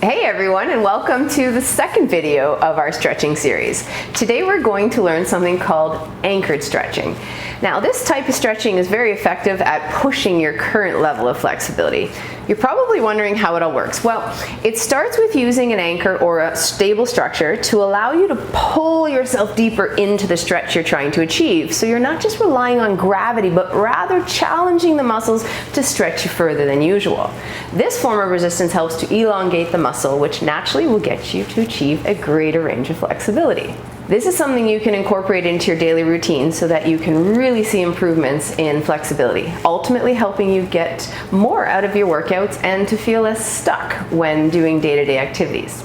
Hey everyone, and welcome to the second video of our stretching series. Today we're going to learn something called anchored stretching. Now this type of stretching is very effective at pushing your current level of flexibility. You're probably wondering how it all works. Well, it starts with using an anchor or a stable structure to allow you to pull yourself deeper into the stretch you're trying to achieve. So you're not just relying on gravity, but rather challenging the muscles to stretch you further than usual. This form of resistance helps to elongate the muscle, which naturally will get you to achieve a greater range of flexibility. This is something you can incorporate into your daily routine so that you can really see improvements in flexibility, ultimately helping you get more out of your workouts and to feel less stuck when doing day-to-day activities.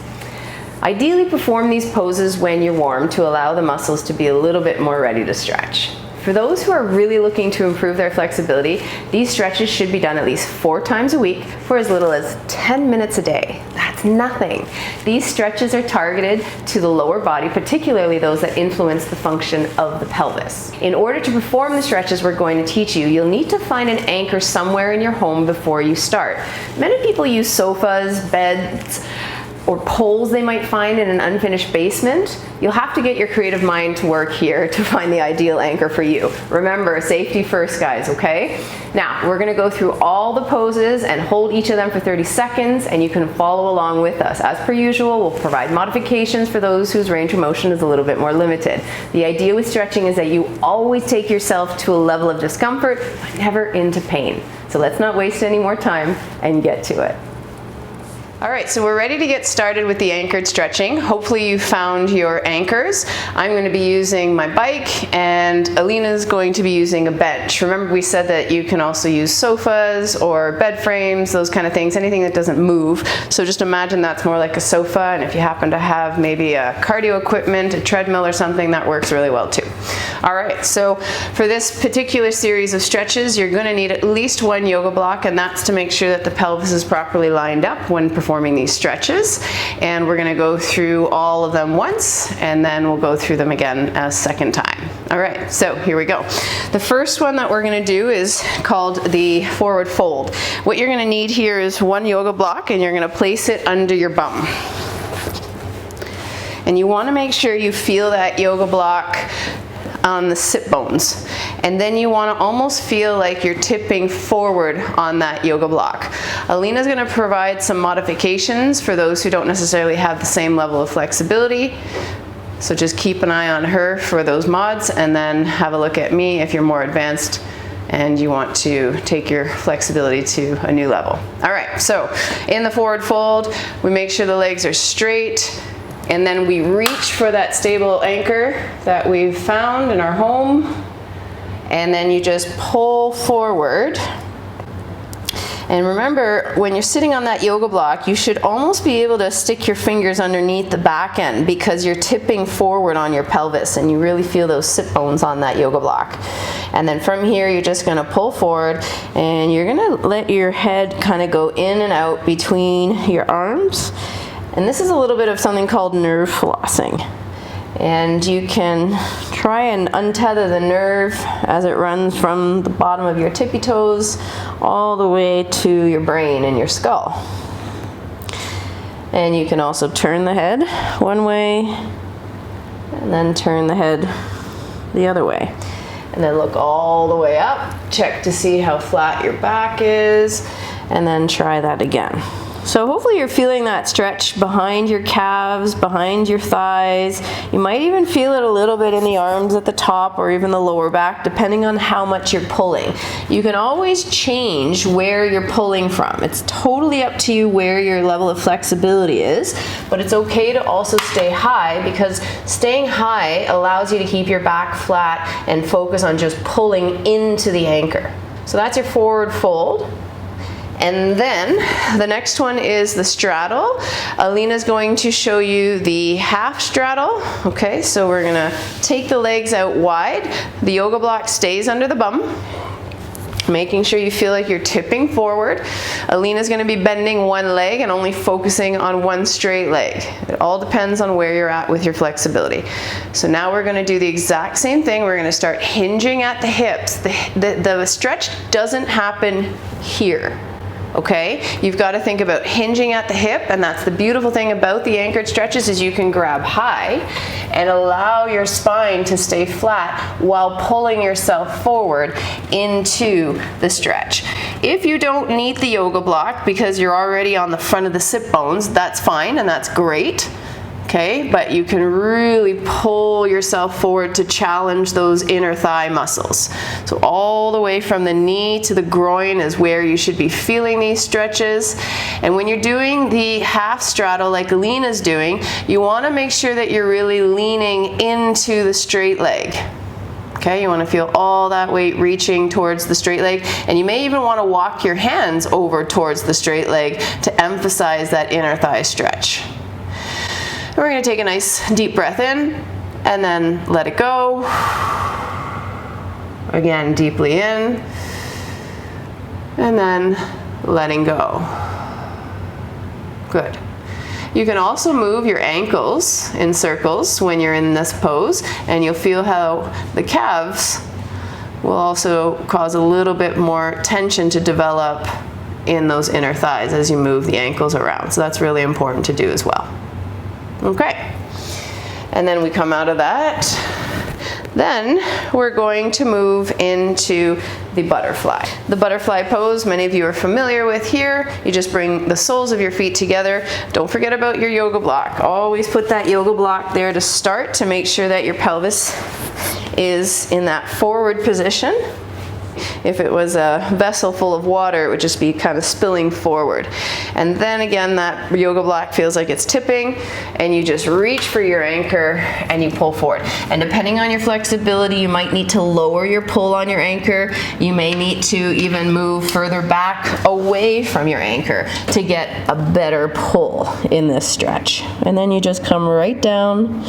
Ideally, perform these poses when you're warm to allow the muscles to be a little bit more ready to stretch. For those who are really looking to improve their flexibility, these stretches should be done at least 4 times a week for as little as 10 minutes a day. That's nothing. These stretches are targeted to the lower body, particularly those that influence the function of the pelvis. In order to perform the stretches we're going to teach you, you'll need to find an anchor somewhere in your home before you start. Many people use sofas, beds, or poles they might find in an unfinished basement. You'll have to get your creative mind to work here to find the ideal anchor for you. Remember, safety first, guys, okay? Now, we're gonna go through all the poses and hold each of them for 30 seconds, and you can follow along with us. As per usual, we'll provide modifications for those whose range of motion is a little bit more limited. The idea with stretching is that you always take yourself to a level of discomfort, but never into pain. So let's not waste any more time and get to it. All right, so we're ready to get started with the anchored stretching. Hopefully you found your anchors. I'm going to be using my bike and Alina's going to be using a bench. Remember, we said that you can also use sofas or bed frames, those kind of things, anything that doesn't move. So just imagine that's more like a sofa, and if you happen to have maybe a cardio equipment, a treadmill or something, that works really well too. All right, so for this particular series of stretches, you're going to need at least 1 yoga block, and that's to make sure that the pelvis is properly lined up when performing these stretches. And we're going to go through all of them once, and then we'll go through them again a second time. All right, so here we go. The first one that we're going to do is called the forward fold. What you're going to need here is 1 yoga block, and you're going to place it under your bum. And you want to make sure you feel that yoga block on the sit bones, and then you want to almost feel like you're tipping forward on that yoga block. Alina's going to provide some modifications for those who don't necessarily have the same level of flexibility, so just keep an eye on her for those mods, and then have a look at me if you're more advanced and you want to take your flexibility to a new level. All right, so in the forward fold, we make sure the legs are straight, and then we reach for that stable anchor that we've found in our home, and then you just pull forward. And remember, when you're sitting on that yoga block, you should almost be able to stick your fingers underneath the back end, because you're tipping forward on your pelvis and you really feel those sit bones on that yoga block. And then from here, you're just gonna pull forward, and you're gonna let your head kind of go in and out between your arms. And this is a little bit of something called nerve flossing. And you can try and untether the nerve as it runs from the bottom of your tippy toes all the way to your brain and your skull. And you can also turn the head one way and then turn the head the other way. And then look all the way up, check to see how flat your back is, and then try that again. So hopefully you're feeling that stretch behind your calves, behind your thighs. You might even feel it a little bit in the arms at the top or even the lower back, depending on how much you're pulling. You can always change where you're pulling from. It's totally up to you where your level of flexibility is, but it's okay to also stay high, because staying high allows you to keep your back flat and focus on just pulling into the anchor. So that's your forward fold. And then the next one is the straddle. Alina's going to show you the half straddle. Okay, so we're gonna take the legs out wide. The yoga block stays under the bum, making sure you feel like you're tipping forward. Alina's gonna be bending 1 leg and only focusing on 1 straight leg. It all depends on where you're at with your flexibility. So now we're gonna do the exact same thing. We're gonna start hinging at the hips. The stretch doesn't happen here. okay? You've got to think about hinging at the hip, and that's the beautiful thing about the anchored stretches is you can grab high and allow your spine to stay flat while pulling yourself forward into the stretch. If you don't need the yoga block because you're already on the front of the sit bones, that's fine and that's great. Okay, but you can really pull yourself forward to challenge those inner thigh muscles. So all the way from the knee to the groin is where you should be feeling these stretches. And when you're doing the half straddle like Alina's doing, you want to make sure that you're really leaning into the straight leg. Okay, you want to feel all that weight reaching towards the straight leg, and you may even want to walk your hands over towards the straight leg to emphasize that inner thigh stretch. We're going to take a nice deep breath in and then let it go. Again, deeply in and then letting go. Good. You can also move your ankles in circles when you're in this pose, and you'll feel how the calves will also cause a little bit more tension to develop in those inner thighs as you move the ankles around. So that's really important to do as well. Okay, and then we come out of that. Then we're going to move into the butterfly. The butterfly pose, many of you are familiar with here. You just bring the soles of your feet together. Don't forget about your yoga block. Always put that yoga block there to start to make sure that your pelvis is in that forward position. If it was a vessel full of water, it would just be kind of spilling forward. And then again, that yoga block feels like it's tipping, and you just reach for your anchor and you pull forward. And depending on your flexibility, you might need to lower your pull on your anchor. You may need to even move further back away from your anchor to get a better pull in this stretch. And then you just come right down.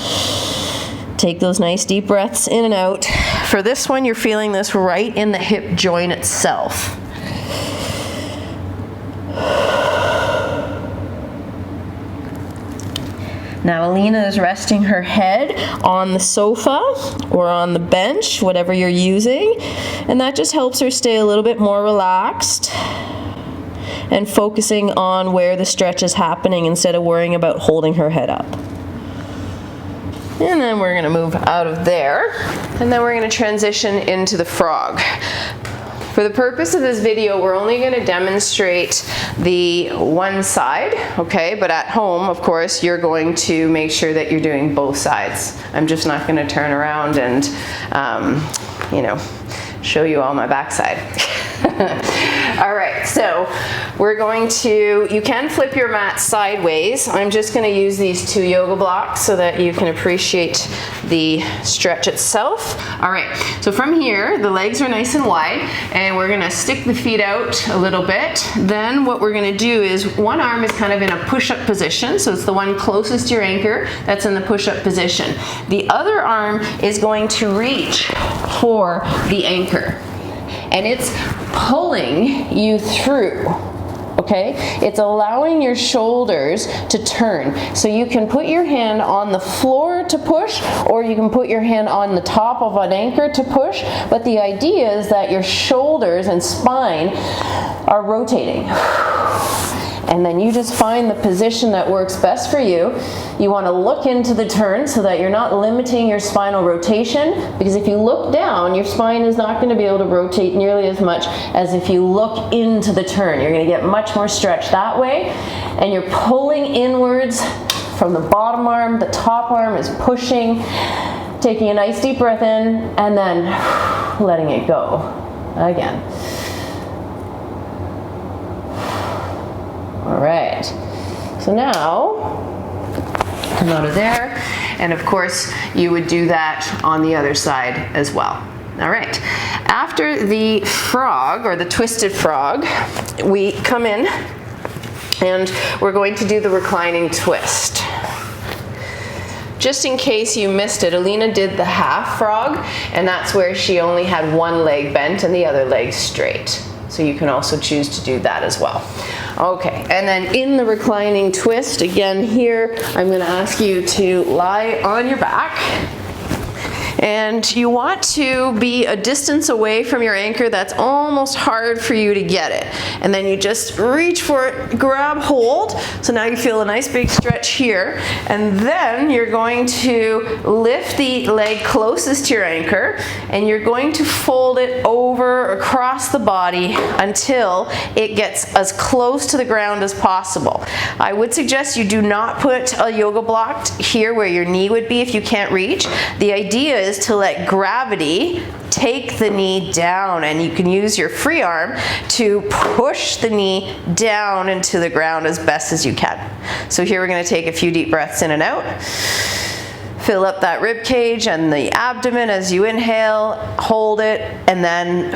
Take those nice deep breaths in and out. For this one, you're feeling this right in the hip joint itself. Now Alina is resting her head on the sofa or on the bench, whatever you're using, and that just helps her stay a little bit more relaxed and focusing on where the stretch is happening instead of worrying about holding her head up. And then we're going to move out of there, and then we're going to transition into the frog. For the purpose of this video, we're only going to demonstrate the one side, okay? But at home, of course, you're going to make sure that you're doing both sides. I'm just not going to turn around and, show you all my backside. All right, so we're going to, you can flip your mat sideways. I'm just going to use these two yoga blocks so that you can appreciate the stretch itself. All right, so from here, the legs are nice and wide, and we're going to stick the feet out a little bit. Then what we're going to do is one arm is kind of in a push-up position, so it's the one closest to your anchor that's in the push-up position. The other arm is going to reach for the anchor, and it's pulling you through, okay? It's allowing your shoulders to turn. So you can put your hand on the floor to push, or you can put your hand on the top of an anchor to push, but the idea is that your shoulders and spine are rotating. And then you just find the position that works best for you. You want to look into the turn so that you're not limiting your spinal rotation, because if you look down, your spine is not going to be able to rotate nearly as much as if you look into the turn. You're going to get much more stretch that way, and you're pulling inwards from the bottom arm. The top arm is pushing, taking a nice deep breath in, and then letting it go again. All right, so now come out of there, and of course you would do that on the other side as well. All right, after the frog or the twisted frog, we come in and we're going to do the reclining twist. Just in case you missed it, Alina did the half frog, and that's where she only had one leg bent and the other leg straight. So you can also choose to do that as well. Okay, and then in the reclining twist, again here, I'm going to ask you to lie on your back. And you want to be a distance away from your anchor that's almost hard for you to get it. And then you just reach for it, grab hold. So now you feel a nice big stretch here. And then you're going to lift the leg closest to your anchor, and you're going to fold it over across the body until it gets as close to the ground as possible. I would suggest you do not put a yoga block here where your knee would be if you can't reach. The idea is to let gravity take the knee down, and you can use your free arm to push the knee down into the ground as best as you can. So here we're going to take a few deep breaths in and out. Fill up that rib cage and the abdomen as you inhale, hold it, and then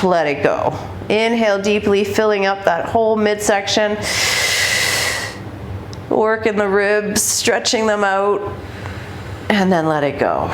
let it go. Inhale deeply, filling up that whole midsection. Working the ribs, stretching them out, and then let it go.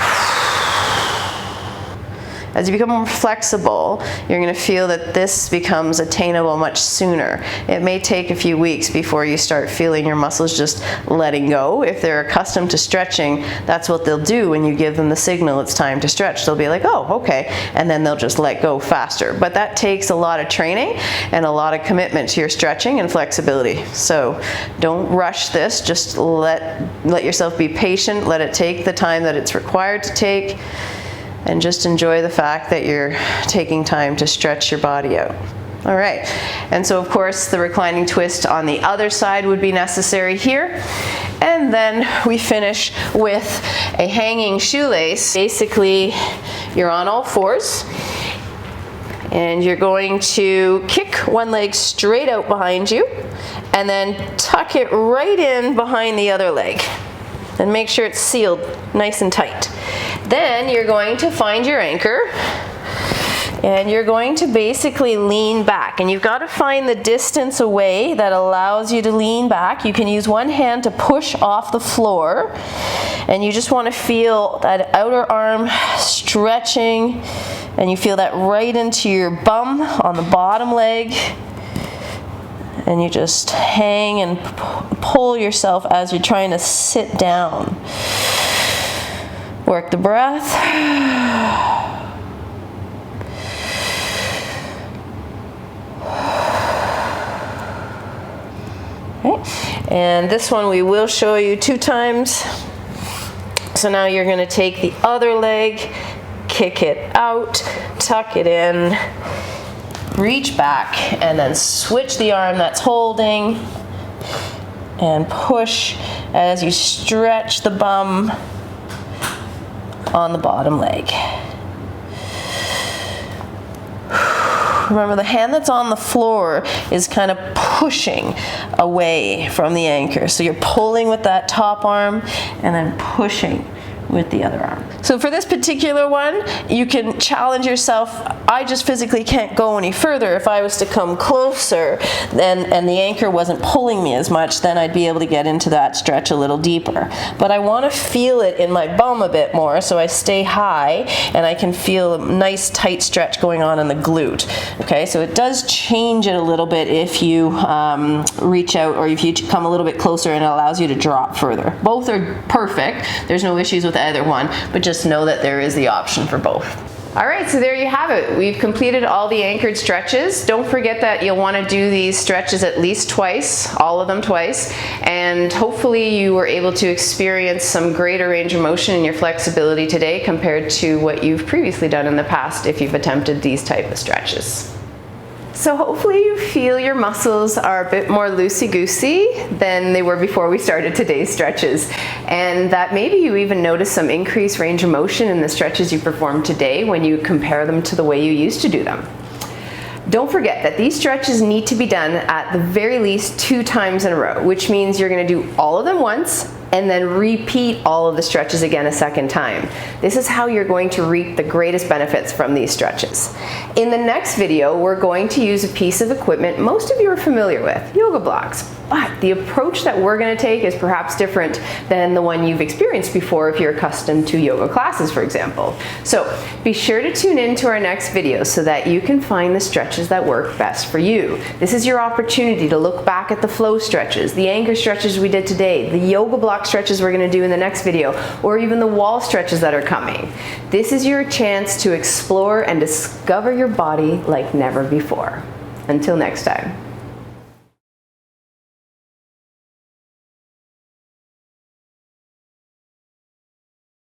As you become more flexible, you're going to feel that this becomes attainable much sooner. It may take a few weeks before you start feeling your muscles just letting go. If they're accustomed to stretching, that's what they'll do when you give them the signal it's time to stretch. They'll be like, oh, okay, and then they'll just let go faster. But that takes a lot of training and a lot of commitment to your stretching and flexibility. So don't rush this. Just let yourself be patient. Let it take the time that it's required to take. And just enjoy the fact that you're taking time to stretch your body out. All right, and so of course the reclining twist on the other side would be necessary here. And then we finish with a hanging shoelace. Basically, you're on all fours, and you're going to kick one leg straight out behind you, and then tuck it right in behind the other leg. And make sure it's sealed nice and tight. Then you're going to find your anchor, and you're going to basically lean back. And you've got to find the distance away that allows you to lean back. You can use one hand to push off the floor, and you just want to feel that outer arm stretching, and you feel that right into your bum on the bottom leg. And you just hang and pull yourself as you're trying to sit down. Work the breath. Okay. And this one we will show you 2 times. So now you're going to take the other leg, kick it out, tuck it in, reach back, and then switch the arm that's holding and push as you stretch the bum on the bottom leg. Remember, the hand that's on the floor is kind of pushing away from the anchor. So you're pulling with that top arm and then pushing with the other arm. So for this particular one, you can challenge yourself. I just physically can't go any further. If I was to come closer and the anchor wasn't pulling me as much, then I'd be able to get into that stretch a little deeper. But I want to feel it in my bum a bit more, so I stay high and I can feel a nice tight stretch going on in the glute. Okay, so it does change it a little bit if you reach out, or if you come a little bit closer, and it allows you to drop further. Both are perfect. There's no issues with either one, but just know that there is the option for both. All right, so there you have it. We've completed all the anchored stretches. Don't forget that you'll want to do these stretches at least twice, all of them twice, and hopefully you were able to experience some greater range of motion in your flexibility today compared to what you've previously done in the past if you've attempted these type of stretches. So hopefully you feel your muscles are a bit more loosey-goosey than they were before we started today's stretches, and that maybe you even notice some increased range of motion in the stretches you performed today when you compare them to the way you used to do them. Don't forget that these stretches need to be done at the very least 2 times in a row, which means you're going to do all of them once and then repeat all of the stretches again a second time. This is how you're going to reap the greatest benefits from these stretches. In the next video, we're going to use a piece of equipment most of you are familiar with, yoga blocks. But the approach that we're going to take is perhaps different than the one you've experienced before if you're accustomed to yoga classes, for example. So be sure to tune in to our next video so that you can find the stretches that work best for you. This is your opportunity to look back at the flow stretches, the anchor stretches we did today, the yoga block stretches we're going to do in the next video, or even the wall stretches that are coming. This is your chance to explore and discover your body like never before. Until next time.